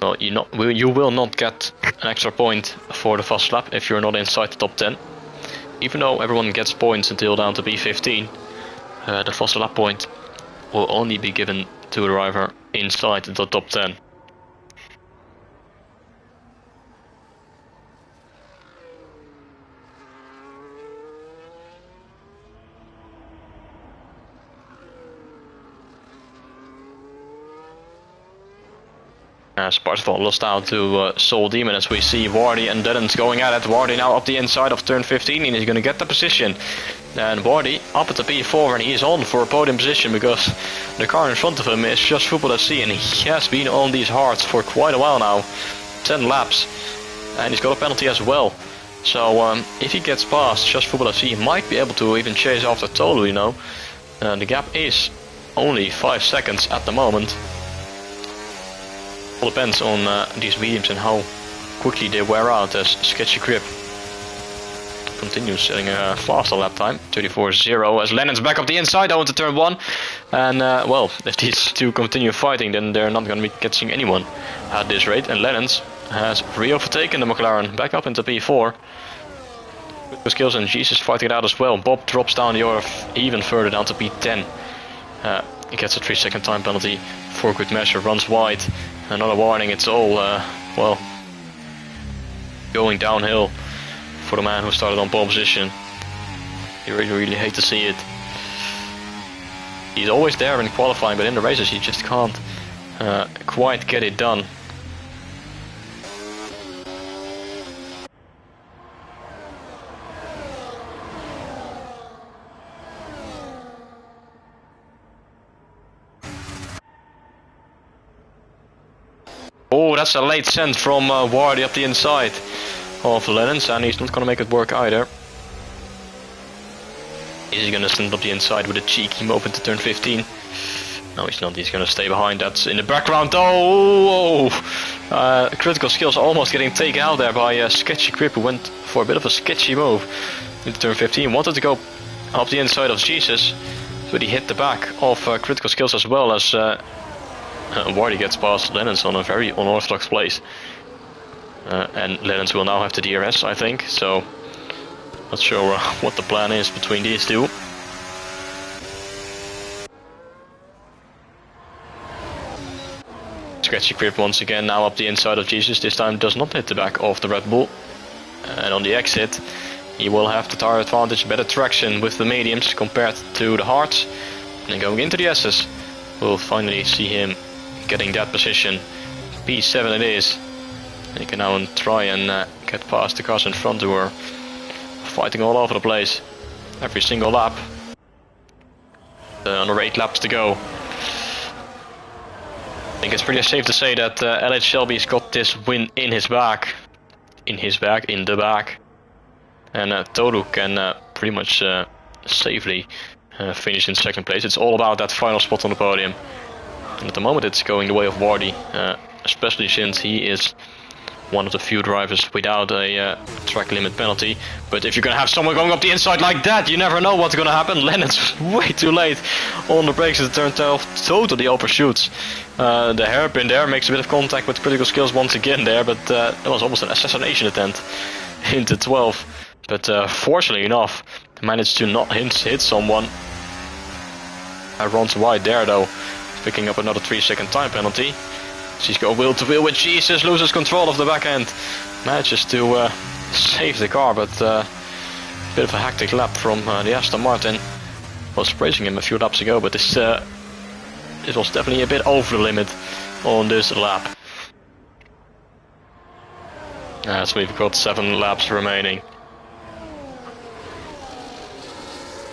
Well, you will not get an extra point for the fast lap if you're not inside the top 10. Even though everyone gets points until down to P15, the fast lap point will only be given to a driver inside the top 10. As Parzival lost out to Soul Demon, as we see Wardy and Lennons going at it. Wardy now up the inside of turn 15 and he's going to get the position. And Wardy up at the P4 and he's on for a podium position because the car in front of him is Just Football FC and he has been on these hards for quite a while now. 10 laps. And he's got a penalty as well. So if he gets past Just Football FC, he might be able to even chase after Tolu, you know. The gap is only 5 seconds at the moment. All depends on these mediums and how quickly they wear out as Sketchy Grip continues setting a faster lap time, 34.0, as Lennon's back up the inside out into turn 1. And well, if these two continue fighting, then they're not going to be catching anyone at this rate. And Lennon's has re-overtaken the McLaren back up into P4. With Skills and Jesus fighting it out as well. Bob drops down the order even further down to P10. He gets a 3-second time penalty for good measure, runs wide. Another warning, it's all, well, going downhill for the man who started on pole position. You really hate to see it. He's always there in qualifying, but in the races he just can't quite get it done. Oh, that's a late send from Wardy up the inside of Lennons, and he's not going to make it work either. He's going to send up the inside with a cheeky move into turn 15. No, he's not. He's going to stay behind. That's in the background. Oh! Critical skills almost getting taken out there by Sketchy Grip, who went for a bit of a sketchy move into turn 15. Wanted to go up the inside of Jesus, but he hit the back of critical skills as well as Wardy gets past Lennons on a very unorthodox place. And Lennons will now have the DRS, I think. So, not sure what the plan is between these two. Sketchy Grip once again now up the inside of Jesus. This time does not hit the back of the Red Bull. And on the exit, he will have the tire advantage, better traction with the mediums compared to the hards. And going into the S's, we'll finally see him getting that position. P7 it is. And he can now try and get past the cars in front who are fighting all over the place. Every single lap. Another 8 laps to go. I think it's pretty safe to say that LH Shelby's got this win in his bag. In the bag. And Toru can pretty much safely finish in second place. It's all about that final spot on the podium. And at the moment it's going the way of Wardy, especially since he is one of the few drivers without a track limit penalty. But if you're going to have someone going up the inside like that, you never know what's going to happen. Lennon's way too late on the brakes at turn 12, totally overshoots. The hairpin there makes a bit of contact with critical skills once again there, but it was almost an assassination attempt into 12. But fortunately enough, managed to not hit someone. Runs wide there though, picking up another 3-second time penalty. She's got wheel to wheel with Jesus, loses control of the back end. Manages to save the car, but a bit of a hectic lap from the Aston Martin. Was praising him a few laps ago, but this was definitely a bit over the limit on this lap. So we've got 7 laps remaining.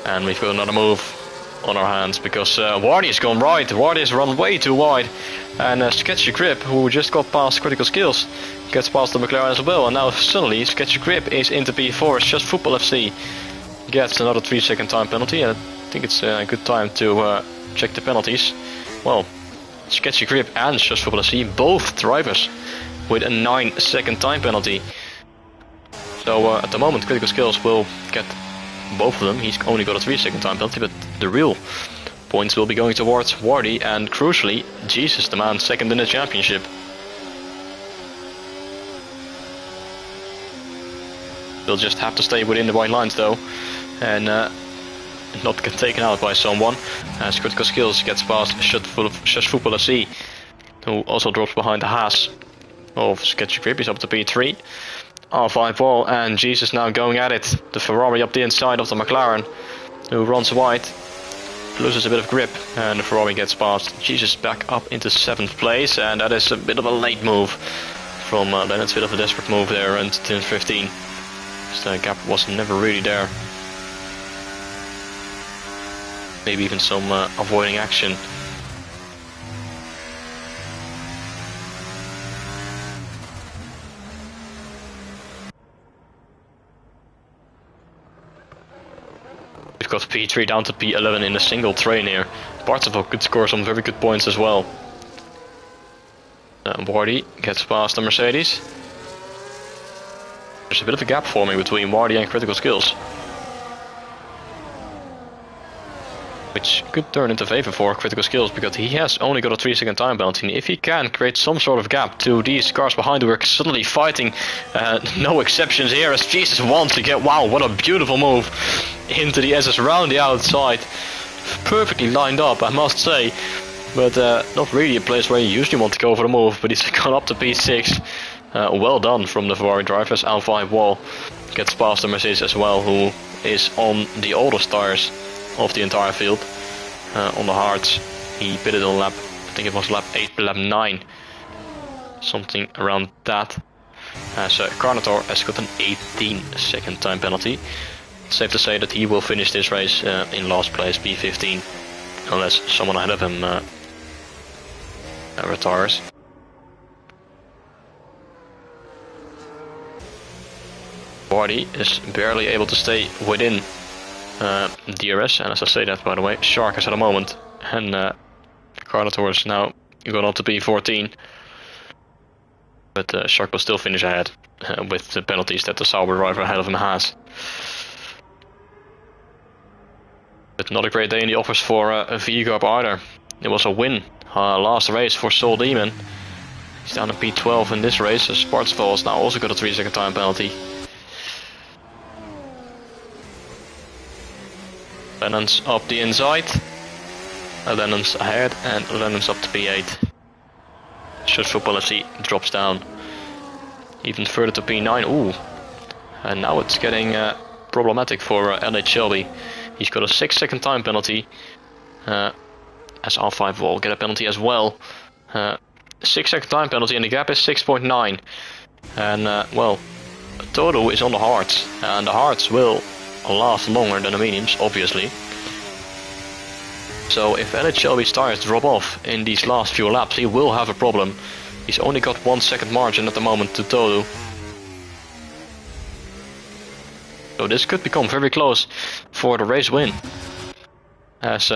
And we've got another move on our hands because Wardy's gone right. Wardy's run way too wide. And Sketchy Grip, who just got past critical skills, gets past the McLaren as well. And now suddenly Sketchy Grip is into P4. It's just Football FC gets another 3-second time penalty. And I think it's a good time to check the penalties. Well, Sketchy Grip and Just Football FC, both drivers with a 9-second time penalty. So at the moment critical skills will get both of them. He's only got a 3-second time penalty, but the real points will be going towards Wardy and crucially Jesus, the man second in the championship. They'll just have to stay within the white lines though and not get taken out by someone, as critical skills gets past Just Football FC, who also drops behind the Haas of Sketchy Grip. He's up to P3. R5 wall and Jesus now going at it. The Ferrari up the inside of the McLaren, who runs wide, loses a bit of grip, and the Ferrari gets past Jesus back up into 7th place. And that is a bit of a late move from Lennon's, a bit of a desperate move there into turn 15. The gap was never really there. Maybe even some avoiding action. We've got P3 down to P11 in a single train here. Bartsevo could score some very good points as well. Wardy gets past the Mercedes. There's a bit of a gap forming between Wardy and critical skills, which could turn into favor for critical skills because he has only got a 3-second time penalty. And if he can create some sort of gap to these cars behind who are suddenly fighting, no exceptions here as Jesus wants to get, wow, what a beautiful move into the SS around the outside. Perfectly lined up, I must say, but not really a place where you usually want to go for the move, but he's gone up to P6. Well done from the Ferrari drivers. L5 wall gets past the Mercedes as well, who is on the oldest tires of the entire field. On the hards, he pitted on lap, I think it was lap 8, lap 9, something around that. So Carnator has got an 18-second time penalty. It's safe to say that he will finish this race in last place, P15, unless someone ahead of him retires. Wardy is barely able to stay within DRS, and as I say that, by the way, Shark is at a moment, and Carnotaurus now going on to P14. But Shark will still finish ahead with the penalties that the Sauber driver ahead of him has. But not a great day in the office for Vigab either. It was a win last race for Soul Demon. He's down to P12 in this race, so Spartaval has now also got a 3-second time penalty. Lennon's up the inside. Lennon's ahead and Lennon's up to P8. Shutful penalty drops down even further to P9. Ooh, and now it's getting problematic for LH Shelby. He's got a 6-second time penalty. As R5 will get a penalty as well. 6-second time penalty and the gap is 6.9. And well, Toto is on the hards, and the hards will last longer than the mediums, obviously. So if LH Shelby's tires drop off in these last few laps, he will have a problem. He's only got 1 second margin at the moment to Toto. So this could become very close for the race win. As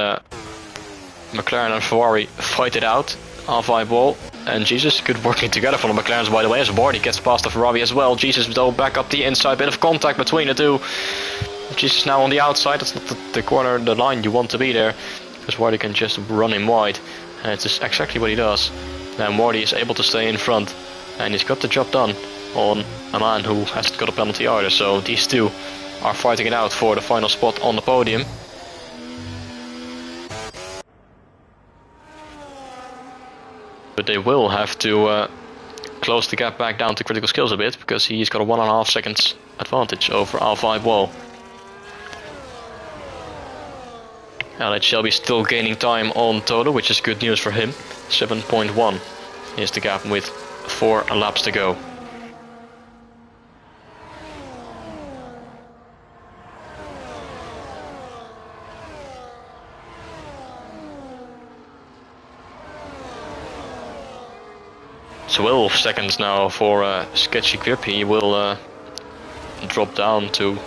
McLaren and Ferrari fight it out. R5 wall and Jesus good working together for the McLarens, by the way, as Wardy gets past the Ferrari as well. Jesus though back up the inside, bit of contact between the two. Jesus now on the outside, that's not the corner, the line you want to be there, because Wardy can just run him wide, and it's just exactly what he does. And Wardy is able to stay in front, and he's got the job done on a man who hasn't got a penalty either, so these two are fighting it out for the final spot on the podium. But they will have to close the gap back down to critical skills a bit, because he's got a 1.5 seconds advantage over R5 wall. LH Shelby still gaining time on Toto, which is good news for him. 7.1 is the gap with 4 laps to go. So 12 seconds now for Sketchy Grip. He will drop down to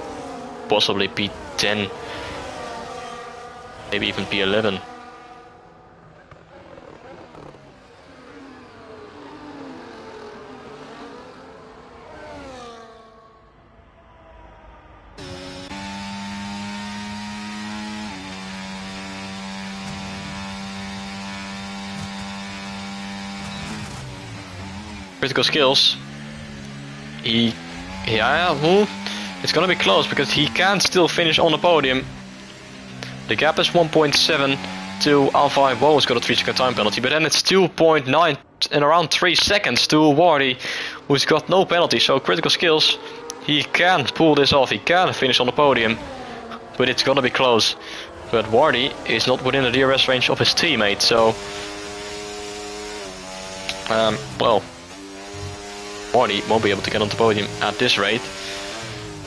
possibly P10, maybe even P11. Critical skills. It's gonna be close because he can still finish on the podium. The gap is 1.7 to R5 Woe, has got a 3-second time penalty, but then it's 2.9 in around 3 seconds to Wardy, who's got no penalty. So critical skills, he can pull this off, he can finish on the podium, but it's gonna be close. But Wardy is not within the DRS range of his teammate, so well, Wardy won't be able to get on the podium at this rate,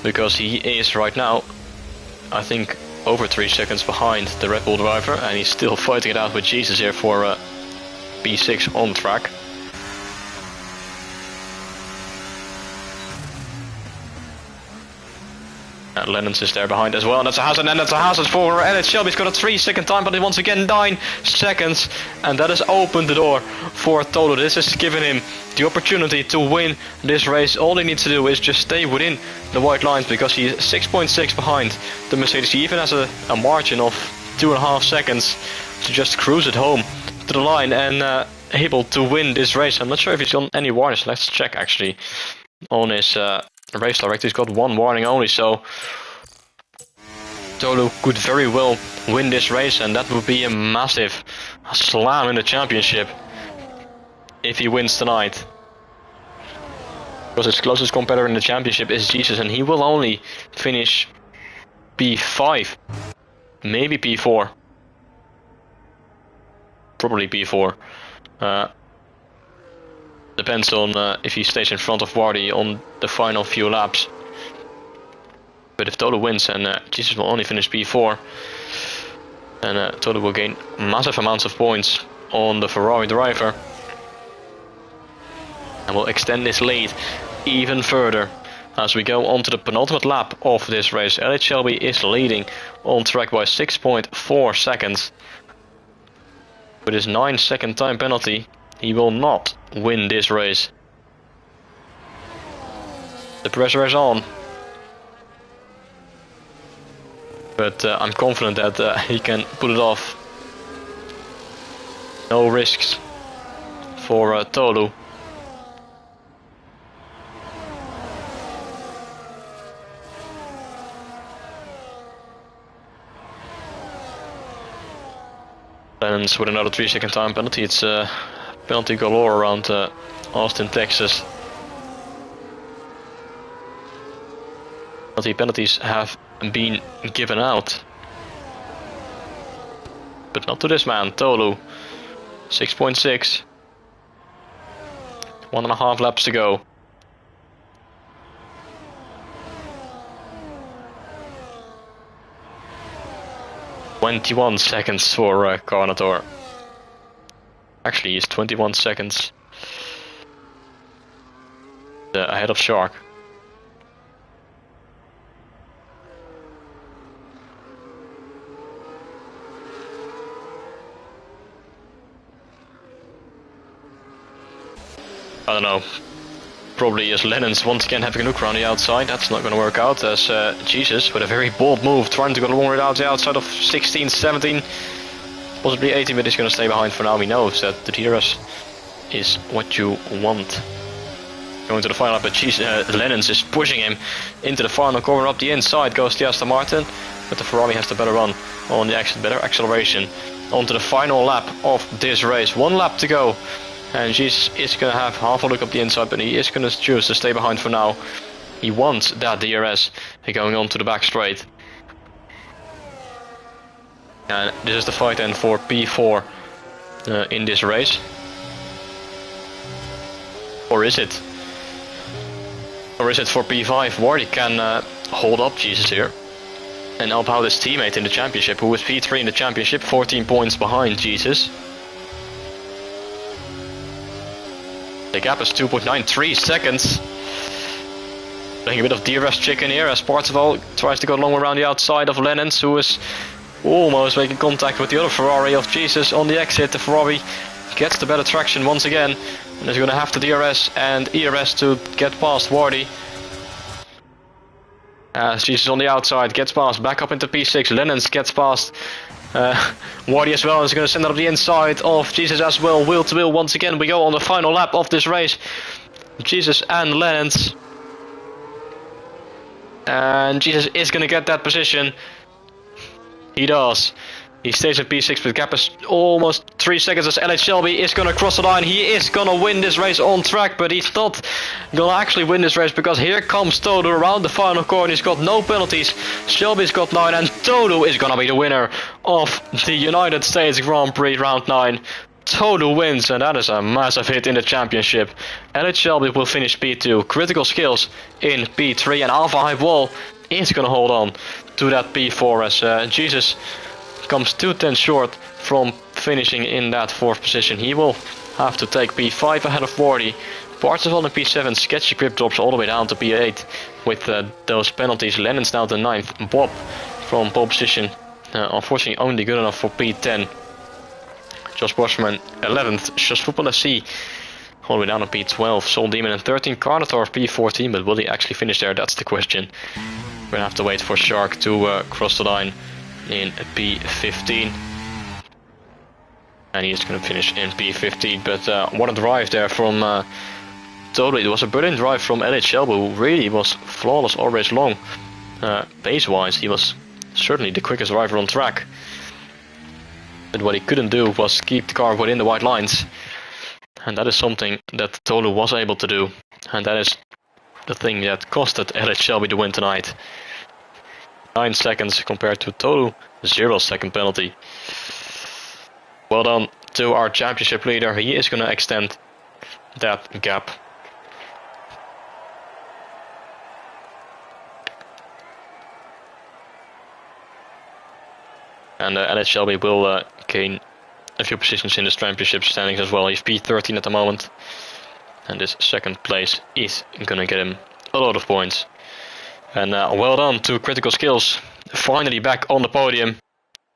because he is right now, I think, over 3 seconds behind the Red Bull driver, and he's still fighting it out with Jesus here for P6 on track. And Lennon's is there behind as well, and that's a hazard, and that's a hazard for LH Shelby. He's got a 3-second time, but once again 9 seconds, and that has opened the door for Toto. This has given him the opportunity to win this race. All he needs to do is just stay within the white lines, because he is 6.6 behind the Mercedes. He even has a margin of 2.5 seconds to just cruise it home to the line and able to win this race. I'm not sure if he's on any warnings. Let's check actually on his race director. He's got 1 warning only, so Toto could very well win this race, and that would be a massive slam in the championship if he wins tonight. Because his closest competitor in the championship is Jesus, and he will only finish P5, maybe P4, probably P4. Depends on if he stays in front of Wardy on the final few laps. But if Toto wins, and Jesus will only finish P4, then Toto will gain massive amounts of points on the Ferrari driver, and will extend this lead even further as we go on to the penultimate lap of this race. LH Shelby is leading on track by 6.4 seconds. But with his 9-second time penalty, he will not win this race. The pressure is on. But I'm confident that he can pull it off. No risks for Tolu. Lennons with another 3-second time penalty. It's penalty galore around Austin, Texas. Penalties have been given out. But not to this man, Tolu. 6.6. 1.5 laps to go. "21 seconds for Carnator." Actually, he's 21 seconds ahead of Shark. I don't know. Probably as Lennons once again having a look around the outside. That's not going to work out as Jesus with a very bold move trying to go longer out the outside of 16, 17, possibly 18, but he's going to stay behind for now. He knows that the DRS is what you want. Going to the final lap, but Lennons is pushing him into the final corner. Up the inside goes the Aston Martin, but the Ferrari has the better run on the exit, better acceleration. Onto the final lap of this race. 1 lap to go. And Jesus is going to have half a look up the inside, but he is going to choose to stay behind for now. He wants that DRS going on to the back straight. And this is the fight then for P4 in this race. Or is it? Or is it for P5? Wardy can hold up Jesus here and help out his teammate in the championship, who was P3 in the championship, 14 points behind Jesus. The gap is 2.93 seconds. Playing a bit of DRS chicken here as Parzival tries to go long around the outside of Lennons, who is almost making contact with the other Ferrari of Jesus on the exit. The Ferrari gets the better traction once again and is going to have the DRS and ERS to get past Wardy. As Jesus on the outside gets past, back up into P6. Lennons gets past Wardy as well, is going to send it up the inside of Jesus as well. Wheel to wheel once again. We go on the final lap of this race. Jesus and Lennons. And Jesus is going to get that position. He does. He stays at P6, but gap is almost 3 seconds as LH Shelby is going to cross the line. He is going to win this race on track, but he's not going to actually win this race because here comes Tolu around the final corner. He's got no penalties. Shelby's got 9, and Tolu is going to be the winner of the United States Grand Prix Round 9. Tolu wins, and that is a massive hit in the championship. LH Shelby will finish P2. Critical Skills in P3, and Alpha High Wall is going to hold on to that P4 as Jesus comes 2 tenths short from finishing in that 4th position. He will have to take P5 ahead of Wardy. Parzival in P7, sketchy grip drops all the way down to P8 with those penalties. Lennon's now the 9th. Bob from pole position, unfortunately only good enough for P10. Josh Boschman 11th. Just Football SC all the way down to P12. Soul Demon in 13. Carnator P14, but will he actually finish there? That's the question. We're gonna have to wait for Shark to cross the line in P15, and he's going to finish in P15. But what a drive there from Tolu. It was a brilliant drive from LH Shelby, who really was flawless all race long. Pace wise, he was certainly the quickest driver on track, but what he couldn't do was keep the car within the white lines, and that is something that Tolu was able to do, and that is the thing that costed LH Shelby the win tonight. 9 seconds compared to Tolu, 0-second penalty. Well done to our championship leader. He is going to extend that gap. And LH Shelby will gain a few positions in the championship standings as well. He's P13 at the moment, and this 2nd place is going to get him a lot of points. And well done to Critical Skills, finally back on the podium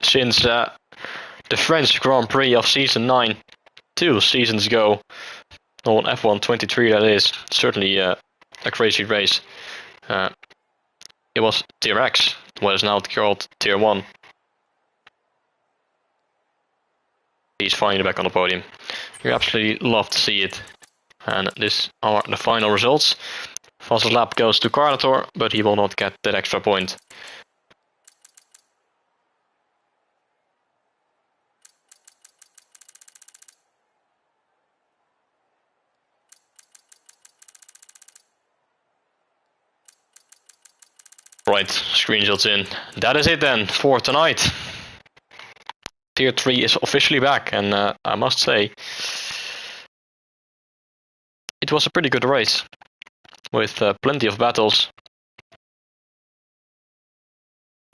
since the French Grand Prix of Season 9, 2 seasons ago, on F1 23 that is, certainly a crazy race. It was Tier X, what is now called Tier 1. He's finally back on the podium. You absolutely love to see it. And this are the final results. Fastest lap goes to Carnator, but he will not get that extra point. Right, screenshots in. That is it then for tonight. Tier 3 is officially back, and I must say, it was a pretty good race, with plenty of battles.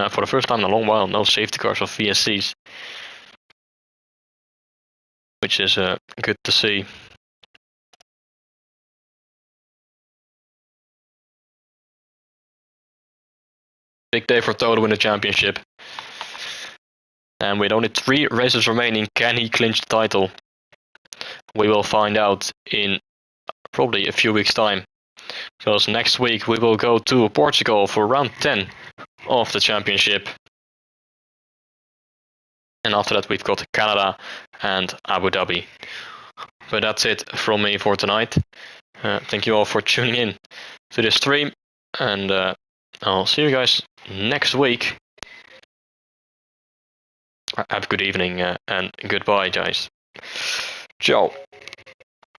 For the first time in a long while, no safety cars or VSCs, which is good to see. Big day for Toto to win the championship. And with only 3 races remaining, can he clinch the title? We will find out in probably a few weeks' time. Because next week we will go to Portugal for round 10 of the championship. And after that we've got Canada and Abu Dhabi. But that's it from me for tonight. Thank you all for tuning in to this stream. And I'll see you guys next week. Have a good evening and goodbye, guys. Ciao.